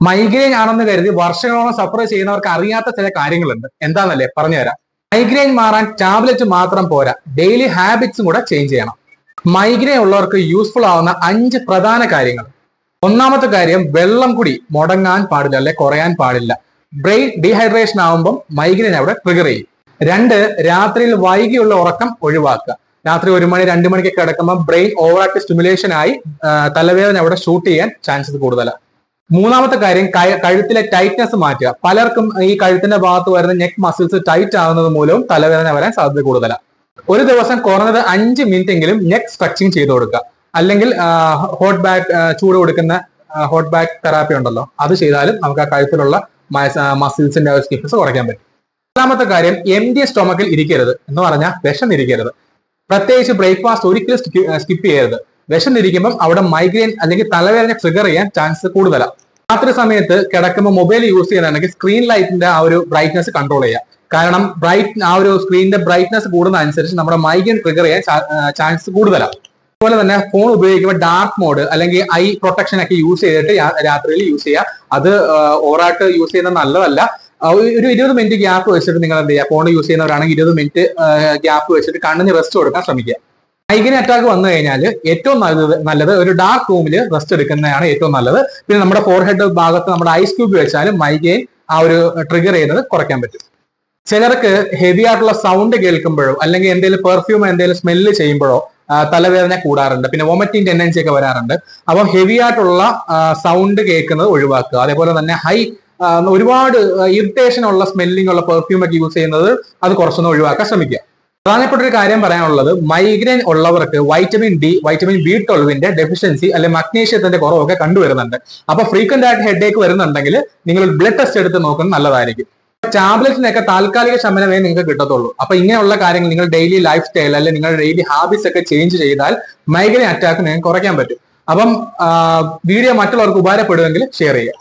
Migraine ആണെന്ന് കരുതി വർഷങ്ങളോളം സഫർ ചെയ്യുന്നവർക്ക് അറിയാത്ത ചില കാര്യങ്ങളുണ്ട്. എന്താണെന്നല്ലേ പറഞ്ഞുതരാം. മൈഗ്രെയിൻ മാറാൻ ടാബ്ലറ്റ് മാത്രം പോരാ, ഡെയിലി ഹാബിറ്റ്സും കൂടെ ചേഞ്ച് ചെയ്യണം. മൈഗ്രെയിൻ ഉള്ളവർക്ക് യൂസ്ഫുൾ ആവുന്ന 5 പ്രധാന കാര്യങ്ങൾ. ഒന്നാമത്തെ കാര്യം, വെള്ളം കുടി മുടങ്ങാൻ പാടില്ല, അല്ലെ കുറയാൻ പാടില്ല. ബ്രെയിൻ ഡീഹൈഡ്രേഷൻ ആവുമ്പം മൈഗ്രെയിൻ അവിടെ ട്രിഗർ ചെയ്യും. 2, രാത്രിയിൽ വൈകിയുള്ള ഉറക്കം ഒഴിവാക്കുക. രാത്രി 1 മണി 2 മണിക്കൊക്കെ കിടക്കുമ്പോൾ ബ്രെയിൻ ഓവറായിട്ട് സ്റ്റിമുലേഷൻ ആയി തലവേദന അവിടെ ഷൂട്ട് ചെയ്യാൻ ചാൻസസ് കൂടുതലാണ്. മൂന്നാമത്തെ കാര്യം, കഴുത്തിലെ ടൈറ്റ്നസ് മാറ്റുക. പലർക്കും ഈ കഴുത്തിന്റെ ഭാഗത്ത് വരുന്ന നെക്ക് മസിൽസ് ടൈറ്റ് ആകുന്നത് മൂലവും തലവേദന വരാൻ സാധ്യത കൂടുതലാണ്. ഒരു ദിവസം കുറഞ്ഞത് 5 മിനിറ്റ് എങ്കിലും നെക്ക് സ്ട്രെച്ചിങ് ചെയ്ത് കൊടുക്കുക. അല്ലെങ്കിൽ ഹോട്ട് ബാഗ്, ചൂട് കൊടുക്കുന്ന ഹോട്ട് ബാഗ് തെറാപ്പി ഉണ്ടല്ലോ, അത് ചെയ്താലും നമുക്ക് ആ കഴുത്തിലുള്ള മസിൽസിന്റെ സ്റ്റിഫ്നെസ് കുറയ്ക്കാൻ പറ്റും. നാലാമത്തെ കാര്യം, എംപ്റ്റി സ്റ്റൊമക്കിൽ ഇരിക്കരുത്. എന്ന് പറഞ്ഞാൽ വിശന്നിരിക്കരുത്. പ്രത്യേകിച്ച് ബ്രേക്ക്ഫാസ്റ്റ് ഒരിക്കലും സ്കിപ്പ് ചെയ്യരുത്. വിശന്നിരിക്കുമ്പോൾ അവിടെ മൈഗ്രെയിൻ അല്ലെങ്കിൽ തലവേദന ട്രിഗർ ചെയ്യാൻ ചാൻസ് കൂടുതലാണ്. രാത്രി സമയത്ത് കിടക്കുമ്പോൾ മൊബൈൽ യൂസ് ചെയ്യുകയാണെങ്കിൽ സ്ക്രീൻ ലൈറ്റിന്റെ ആ ഒരു ബ്രൈറ്റ്നസ് കൺട്രോൾ ചെയ്യുക. കാരണം ആ ഒരു സ്ക്രീനിന്റെ ബ്രൈറ്റ്നസ് കൂടുന്ന അനുസരിച്ച് നമ്മുടെ മൈഗ്രെയിൻ ട്രിഗർ ചെയ്യാൻ ചാൻസ് കൂടുതലാണ്. അതുപോലെ തന്നെ ഫോൺ ഉപയോഗിക്കുമ്പോൾ ഡാർക്ക് മോഡ് അല്ലെങ്കിൽ ഐ പ്രൊട്ടക്ഷൻ ഒക്കെ യൂസ് ചെയ്തിട്ട് രാത്രിയിൽ യൂസ് ചെയ്യുക. അത് ഓവറായിട്ട് യൂസ് ചെയ്യുന്നത് നല്ലതല്ല. ഒരു 20 മിനിറ്റ് ഗ്യാപ്പ് വെച്ചിട്ട് നിങ്ങൾ എന്ത് ചെയ്യുക, ഫോൺ യൂസ് ചെയ്യുന്നവരാണെങ്കിൽ 20 മിനിറ്റ് ഗ്യാപ്പ് വെച്ചിട്ട് കണ്ണിന് റെസ്റ്റ് കൊടുക്കാൻ ശ്രമിക്കുക. മൈഗ്രെയിൻ അറ്റാക്ക് വന്നു കഴിഞ്ഞാൽ ഏറ്റവും നല്ലത് ഒരു ഡാർക്ക് റൂമിൽ റെസ്റ്റ് എടുക്കുന്നതാണ് ഏറ്റവും നല്ലത്. പിന്നെ നമ്മുടെ ഫോർഹെഡ് ഭാഗത്ത് നമ്മുടെ ഐസ് ക്യൂബ് വെച്ചാലും മൈഗ്രെയിൻ ആ ഒരു ട്രിഗർ ചെയ്യുന്നത് കുറയ്ക്കാൻ പറ്റും. ചിലർക്ക് ഹെവി ആയിട്ടുള്ള സൗണ്ട് കേൾക്കുമ്പോഴോ അല്ലെങ്കിൽ എന്തെങ്കിലും പെർഫ്യൂം എന്തെങ്കിലും സ്മെല്ല് ചെയ്യുമ്പോഴോ തലവേദന കൂടാറുണ്ട്. പിന്നെ വോമിറ്റിംഗ് ടെൻഡൻസി ഒക്കെ വരാറുണ്ട്. അപ്പം ഹെവി ആയിട്ടുള്ള സൗണ്ട് കേൾക്കുന്നത് ഒഴിവാക്കുക. അതേപോലെ തന്നെ ഒരുപാട് ഇറിറ്റേഷൻ ഉള്ള സ്മെല്ലിംഗ് ഉള്ള പെർഫ്യൂം ഒക്കെ യൂസ് ചെയ്യുന്നത് അത് കുറച്ചൊന്ന് ഒഴിവാക്കാൻ ശ്രമിക്കുക. പ്രധാനപ്പെട്ട ഒരു കാര്യം പറയാനുള്ളത്, മൈഗ്രെയിൻ ഉള്ളവർക്ക് vitamin D, vitamin B12 deficiency അല്ലെങ്കിൽ മഗ്നീഷ്യത്തിന്റെ കുറവൊക്കെ കണ്ടുവരുന്നുണ്ട്. അപ്പൊ ഫ്രീക്വന്റ് ആയിട്ട് ഹെഡേക്ക് വരുന്നുണ്ടെങ്കിൽ നിങ്ങൾ ബ്ലഡ് ടെസ്റ്റ് എടുത്ത് നോക്കുന്നത് നല്ലതായിരിക്കും. ടാബ്ലറ്റിനൊക്കെ താൽക്കാലിക ശമനമേ നിങ്ങൾക്ക് കിട്ടത്തുള്ളൂ. അപ്പൊ ഇങ്ങനെയുള്ള കാര്യങ്ങൾ നിങ്ങൾ ഡെയിലി ലൈഫ് സ്റ്റൈൽ അല്ലെങ്കിൽ നിങ്ങളുടെ ഡെയിലി ഹാബിറ്റ്സ് ഒക്കെ ചേഞ്ച് ചെയ്താൽ മൈഗ്രെയിൻ അറ്റാക്ക് നിങ്ങൾക്ക് കുറയ്ക്കാൻ പറ്റും. അപ്പം വീഡിയോ മറ്റുള്ളവർക്ക് ഉപകാരപ്പെടുമെങ്കിൽ ഷെയർ ചെയ്യുക.